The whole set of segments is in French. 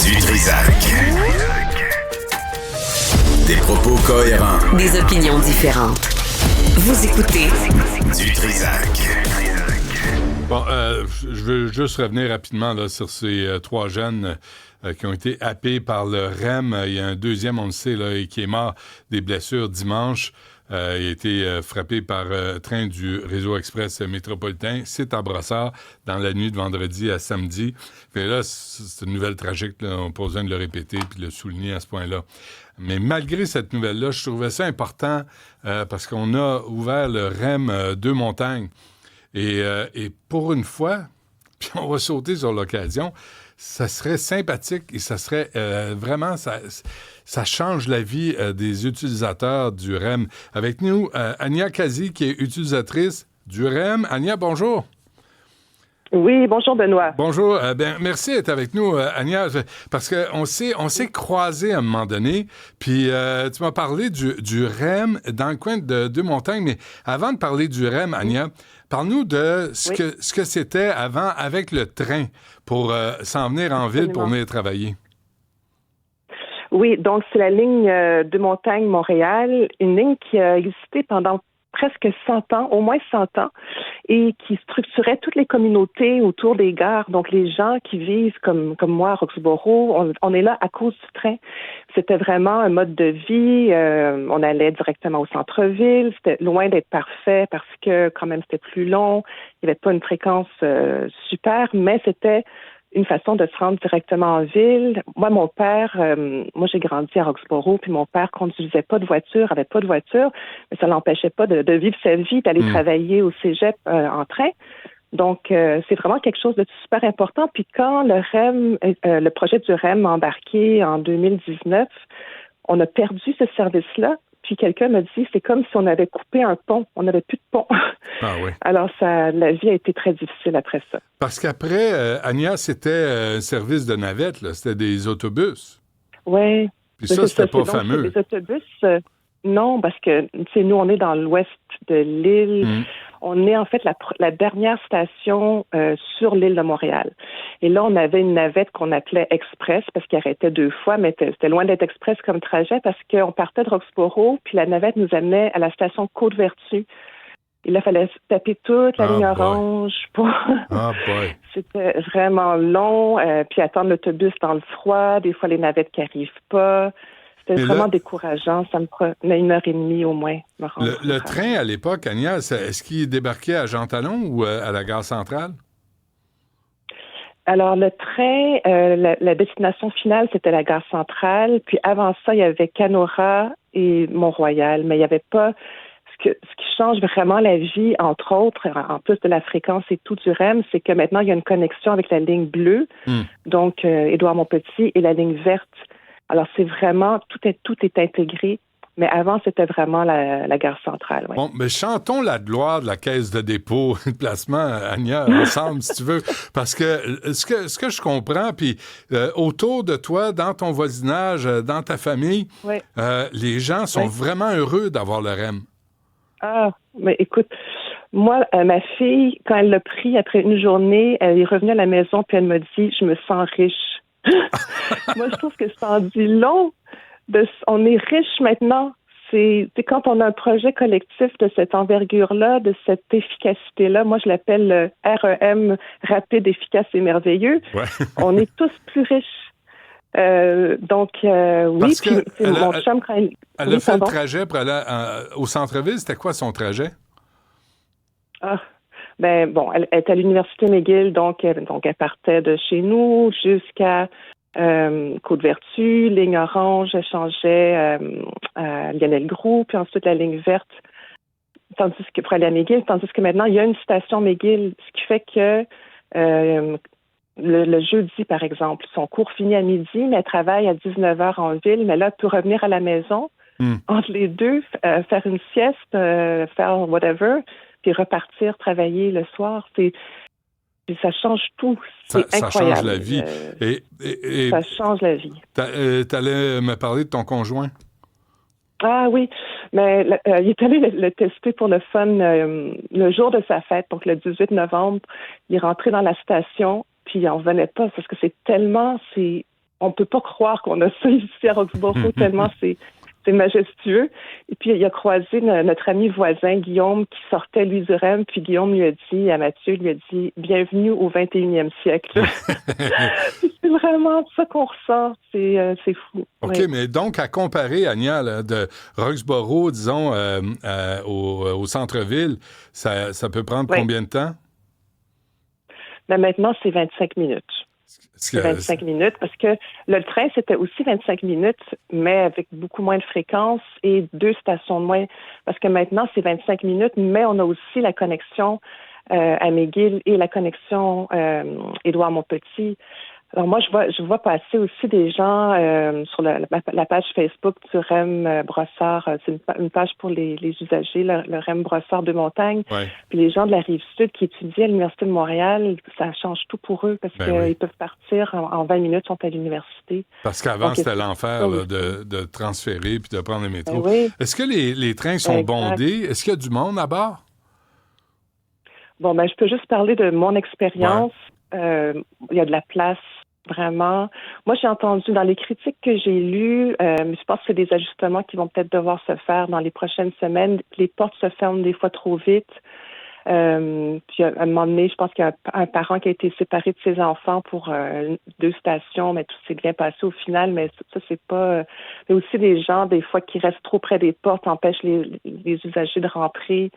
Du Trisac. Des propos cohérents. Des opinions différentes. Vous écoutez Du Trisac. Bon, je veux juste revenir rapidement là, sur ces trois jeunes qui ont été happés par le REM. Il y a un deuxième, on le sait, là, qui est mort des blessures dimanche. Il a été frappé par train du réseau express métropolitain. C'est à Brossard, dans la nuit de vendredi à samedi. Puis là, c'est une nouvelle tragique. Là. On n'a pas besoin de le répéter puis de le souligner à ce point-là. Mais malgré cette nouvelle-là, je trouvais ça important parce qu'on a ouvert le REM deux montagnes. Et pour une fois, puis on va sauter sur l'occasion, ça serait sympathique et ça serait vraiment, ça change la vie des utilisateurs du REM. Avec nous, Ania Kazi, qui est utilisatrice du REM. Ania, bonjour. Oui, bonjour Benoît. Bonjour. Merci d'être avec nous, Ania, parce qu'on s'est croisés à un moment donné, puis tu m'as parlé du REM dans le coin de Deux-Montagnes, mais avant de parler du REM, Ania, parle-nous de ce que c'était avant avec le train pour s'en venir en ville pour venir travailler. Oui, donc c'est la ligne Deux-Montagnes-Montréal, une ligne qui a existé pendant presque 100 ans, au moins 100 ans, et qui structurait toutes les communautés autour des gares. Donc, les gens qui vivent comme moi à Roxborough, on est là à cause du train. C'était vraiment un mode de vie. On allait directement au centre-ville. C'était loin d'être parfait parce que quand même, c'était plus long. Il n'y avait pas une fréquence super, mais c'était une façon de se rendre directement en ville. Moi, mon père, j'ai grandi à Roxborough, puis mon père conduisait pas de voiture, avait pas de voiture, mais ça l'empêchait pas de vivre sa vie, d'aller travailler au cégep en train. Donc, c'est vraiment quelque chose de super important. Puis quand le REM, le projet du REM a embarqué en 2019, on a perdu ce service-là. Puis quelqu'un m'a dit, c'est comme si on avait coupé un pont. On n'avait plus de pont. Ah oui. Alors, la vie a été très difficile après ça. Parce qu'après, Ania, c'était un service de navette, là. C'était des autobus. Oui. Puis ça, c'était pas fameux. Les autobus, non, parce que, tu sais, nous, on est dans l'ouest de l'île. On est en fait la dernière station sur l'île de Montréal. Et là, on avait une navette qu'on appelait Express parce qu'il arrêtait 2 fois, mais c'était loin d'être Express comme trajet parce qu'on partait de Roxborough, puis la navette nous amenait à la station Côte-Vertu. Et là, il fallait taper toute la ligne orange. C'était vraiment long. Puis attendre l'autobus dans le froid. Des fois, les navettes qui n'arrivent pas. C'était vraiment décourageant. Ça me prenait 1h30 au moins. Le train, à l'époque, Agnès, est-ce qu'il débarquait à Jean Talon ou à la gare centrale? Alors, le train, la destination finale, c'était la gare centrale. Puis avant ça, il y avait Canora et Mont-Royal. Mais il n'y avait pas... Ce qui change vraiment la vie, entre autres, en plus de la fréquence et tout du REM, c'est que maintenant, il y a une connexion avec la ligne bleue, donc Édouard-Montpetit, et la ligne verte. Alors, c'est vraiment, tout est intégré, mais avant, c'était vraiment la gare centrale. Ouais. Bon, mais chantons la gloire de la caisse de dépôt et de placement, Ania, ensemble, si tu veux, parce que ce que je comprends, puis autour de toi, dans ton voisinage, dans ta famille, les gens sont vraiment heureux d'avoir le REM. Ah, mais écoute, moi, ma fille, quand elle l'a pris après une journée, elle est revenue à la maison puis elle m'a dit, je me sens riche. Moi, je trouve que ça en dit long. On est riche maintenant. C'est quand on a un projet collectif de cette envergure-là, de cette efficacité-là. Moi, je l'appelle le REM, rapide, efficace et merveilleux. Ouais. On est tous plus riches. Oui, puis mon chum, quand elle a fait le trajet pour aller au centre-ville. C'était quoi son trajet? Elle est à l'université McGill, donc elle partait de chez nous jusqu'à Côte-Vertu, ligne orange, elle changeait à Lionel Groux, puis ensuite la ligne verte, tandis que pour aller à McGill, tandis que maintenant, il y a une station McGill, ce qui fait que le jeudi, par exemple, son cours finit à midi, mais elle travaille à 19h en ville, mais là, elle peut revenir à la maison, entre les deux, faire une sieste, faire whatever, puis repartir travailler le soir. Ça change tout. C'est incroyable. Ça change la vie. Ça change la vie. T'allais me parler de ton conjoint? Ah oui, mais il est allé le tester pour le fun le jour de sa fête, donc le 18 novembre. Il est rentré dans la station, puis il n'en revenait pas parce que c'est on peut pas croire qu'on a ça ici à Roxborough, tellement c'est majestueux. Et puis, il a croisé notre ami voisin, Guillaume, qui sortait, lui, du REM. Puis Guillaume lui a dit, à Mathieu, lui a dit, bienvenue au 21e siècle. C'est vraiment ça qu'on ressent. C'est fou. OK, oui. mais donc, à comparer, Ania, là, de Roxborough, disons, au centre-ville, ça peut prendre combien de temps? Ben maintenant, c'est 25 minutes. C'est 25 minutes, parce que le train, c'était aussi 25 minutes, mais avec beaucoup moins de fréquence et 2 stations de moins. Parce que maintenant, c'est 25 minutes, mais on a aussi la connexion à McGill et la connexion Édouard-Montpetit. Alors moi, je vois passer aussi des gens sur la page Facebook du REM Brossard. C'est une page pour les usagers, le REM Brossard de Montagne. Ouais. Puis les gens de la Rive-Sud qui étudient à l'Université de Montréal, ça change tout pour eux parce qu'ils peuvent partir en 20 minutes, sont à l'université. Parce qu'avant, c'était l'enfer là, de transférer puis de prendre le métro. Oui. Est-ce que les trains sont bondés? Est-ce qu'il y a du monde à bord? Bon, je peux juste parler de mon expérience. Il y a de la place. Vraiment. Moi, j'ai entendu dans les critiques que j'ai lues, je pense que c'est des ajustements qui vont peut-être devoir se faire dans les prochaines semaines. Les portes se ferment des fois trop vite. Puis à un moment donné, je pense qu'il y a un parent qui a été séparé de ses enfants pour 2 stations, mais tout s'est bien passé au final. Mais ça, c'est pas. Il y a aussi des gens, des fois, qui restent trop près des portes, empêchent les usagers de rentrer.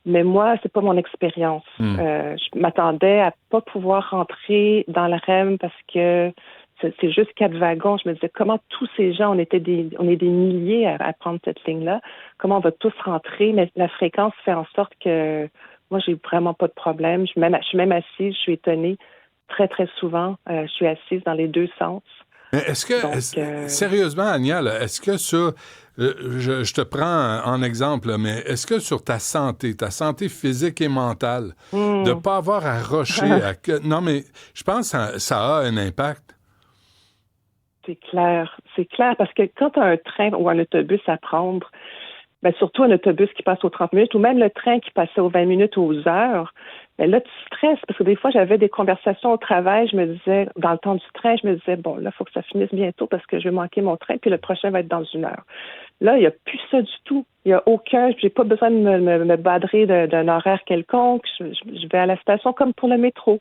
Mais moi, c'est pas mon expérience. Je m'attendais à pas pouvoir rentrer dans le REM parce que c'est juste 4 wagons. Je me disais, comment tous ces gens, on est des milliers à prendre cette ligne-là, comment on va tous rentrer? Mais la fréquence fait en sorte que moi, j'ai vraiment pas de problème. Je suis même assise, je suis étonnée. Très, très souvent, je suis assise dans les 2 sens. Mais est-ce que, sérieusement, Ania, là, est-ce que sur, je te prends en exemple, là, mais est-ce que sur ta santé physique et mentale, de ne pas avoir à rusher, non, mais je pense que ça a un impact. C'est clair, parce que quand tu as un train ou un autobus à prendre, surtout un autobus qui passe aux 30 minutes ou même le train qui passait aux 20 minutes ou aux heures, là, tu stresses parce que des fois, j'avais des conversations au travail, je me disais, dans le temps du train, je me disais, bon, là, il faut que ça finisse bientôt parce que je vais manquer mon train, puis le prochain va être dans 1 heure. Là, il n'y a plus ça du tout. Il n'y a j'ai pas besoin de me badrer d'un horaire quelconque. Je vais à la station comme pour le métro.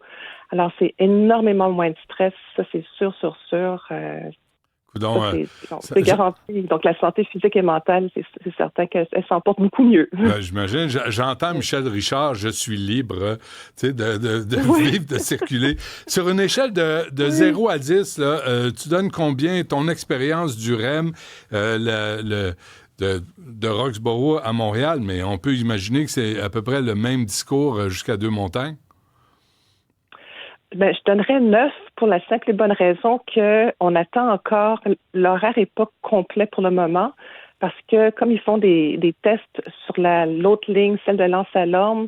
Alors, c'est énormément moins de stress. Ça, c'est sûr. C'est garanti. Donc, la santé physique et mentale, c'est certain qu'elle s'en porte beaucoup mieux. J'imagine. J'entends Michel Richard, je suis libre, de vivre, de circuler. Sur une échelle de 0 à 10, là, tu donnes combien ton expérience du REM, de Roxborough à Montréal, mais on peut imaginer que c'est à peu près le même discours jusqu'à Deux-Montagnes? Je donnerais 9 pour la simple et bonne raison qu'on attend encore. L'horaire n'est pas complet pour le moment parce que comme ils font des tests sur l'autre ligne, celle de Lens-à-Lorme,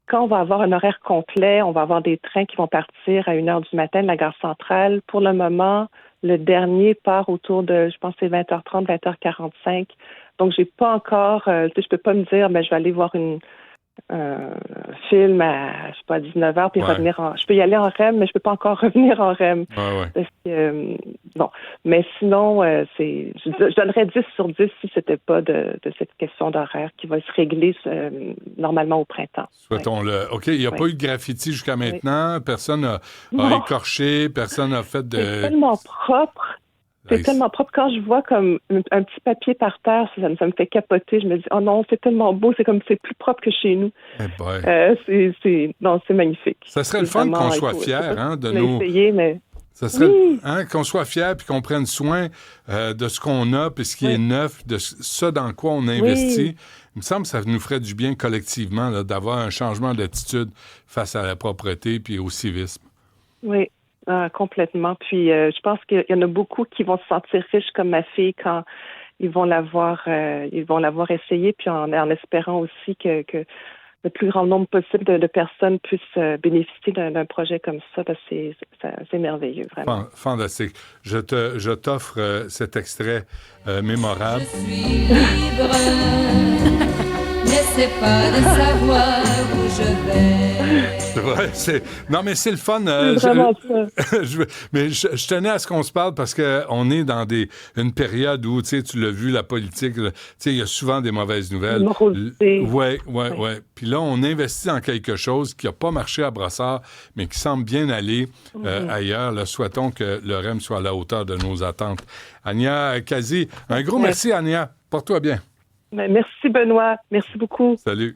quand on va avoir un horaire complet, on va avoir des trains qui vont partir à 1h du matin de la gare centrale. Pour le moment, le dernier part autour de, je pense, c'est 20h30, 20h45. Donc, j'ai pas encore, je peux pas me dire, je vais aller voir un film à, je sais pas, 19h, puis revenir je peux y aller en REM, mais je peux pas encore revenir en REM. Parce que, mais sinon, je donnerais 10 sur 10 si c'était pas de cette question d'horaire qui va se régler normalement au printemps. Souhaitons-le. OK, il n'y a pas eu de graffiti jusqu'à maintenant, personne n'a écorché, personne n'a fait de... C'est tellement propre. C'est tellement propre. Quand je vois comme un petit papier par terre, ça me fait capoter. Je me dis, oh non, c'est tellement beau. C'est comme c'est plus propre que chez nous. C'est magnifique. Ça serait le fun qu'on soit fiers de nous. Mais... Ça serait qu'on soit fiers puis qu'on prenne soin de ce qu'on a puis ce qui est neuf, de ce dans quoi on investit. Il me semble que ça nous ferait du bien collectivement là, d'avoir un changement d'attitude face à la propreté puis au civisme. Oui. Complètement. Puis je pense qu'il y en a beaucoup qui vont se sentir riches comme ma fille quand ils vont l'avoir essayé, puis en espérant aussi que le plus grand nombre possible de personnes puissent bénéficier d'un projet comme ça, parce que c'est merveilleux, vraiment. Fantastique. Je t'offre cet extrait mémorable. Je suis libre, n'essaie pas de savoir où je vais. Ouais, non, mais c'est le fun. C'est vraiment ça. je tenais à ce qu'on se parle parce qu'on est dans une période où, tu l'as vu, la politique, il y a souvent des mauvaises nouvelles. Oui. Puis là, on investit dans quelque chose qui n'a pas marché à Brossard, mais qui semble bien aller ailleurs. Là, souhaitons que le REM soit à la hauteur de nos attentes. Ania Kazi, un gros merci, Ania. Porte-toi bien. Merci, Benoît. Merci beaucoup. Salut.